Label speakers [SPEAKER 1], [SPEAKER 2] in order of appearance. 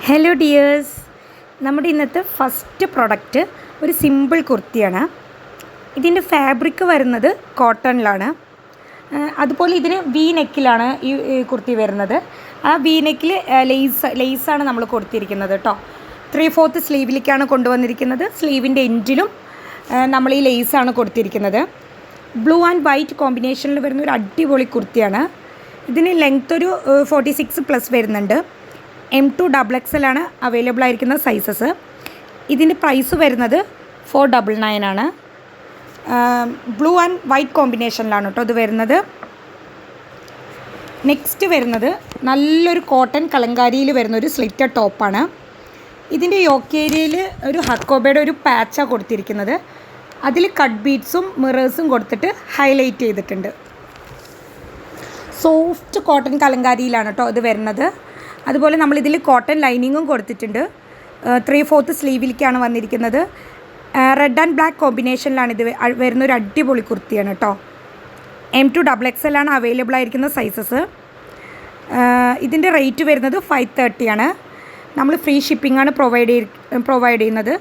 [SPEAKER 1] Hello dears, നമ്മുടെ ഇന്നത്തെ first product ഒരു സിമ്പിൾ കുർത്തിയാണ്. ഇതിൻ്റെ ഫാബ്രിക് വരുന്നത് കോട്ടണിലാണ്. അതുപോലെ ഇതിന് വി നെക്കിലാണ് ഈ കുർത്തി വരുന്നത്. ആ വി നെക്കിൽ ലേസാണ് നമ്മൾ കൊടുത്തിരിക്കുന്നത് കേട്ടോ. 3/4 സ്ലീവിലേക്കാണ് കൊണ്ടുവന്നിരിക്കുന്നത്. സ്ലീവിൻ്റെ എൻഡിലും നമ്മൾ ഈ ലേസാണ് കൊടുത്തിരിക്കുന്നത്. ബ്ലൂ ആൻഡ് വൈറ്റ് കോമ്പിനേഷനിൽ വരുന്ന ഒരു അടിപൊളി കുർത്തിയാണ്. ഇതിന് ലെങ്ത് ഒരു 46+ വരുന്നുണ്ട്. M2 XXL ആണ് അവൈലബിൾ ആയിരിക്കുന്ന സൈസസ്. ഇതിൻ്റെ പ്രൈസ് വരുന്നത് 499 ആണ്. ബ്ലൂ ആൻഡ് വൈറ്റ് കോമ്പിനേഷനിലാണ് കേട്ടോ ഇത് വരുന്നത്. നെക്സ്റ്റ് വരുന്നത് നല്ലൊരു കോട്ടൺ കലങ്കാരിയിൽ വരുന്നൊരു സ്ലിറ്റഡ് ടോപ്പാണ്. ഇതിൻ്റെ യോക്ക് ഏരിയയിൽ ഒരു ഹക്കോബയുടെ ഒരു പാച്ചാണ് കൊടുത്തിരിക്കുന്നത്. അതിൽ കട്ട് ബീഡ്സും മിറേഴ്സും കൊടുത്തിട്ട് ഹൈലൈറ്റ് ചെയ്തിട്ടുണ്ട്. സോഫ്റ്റ് കോട്ടൺ കലങ്കാരിയിലാണ് കേട്ടോ ഇത് വരുന്നത്. അതുപോലെ നമ്മളിതിൽ കോട്ടൺ ലൈനിങ്ങും കൊടുത്തിട്ടുണ്ട്. 3/4 സ്ലീവിലേക്കാണ് വന്നിരിക്കുന്നത്. റെഡ് ആൻഡ് ബ്ലാക്ക് കോമ്പിനേഷനിലാണ് ഇത് വരുന്നൊരു അടിപൊളി കുർത്തിയാണ് കേട്ടോ. M2 XXL ആണ് അവൈലബിൾ ആയിരിക്കുന്ന സൈസസ്. ഇതിൻ്റെ റേറ്റ് വരുന്നത് 530 ആണ്. നമ്മൾ ഫ്രീ ഷിപ്പിംഗ് ആണ് പ്രൊവൈഡ് ചെയ്യുന്നത്.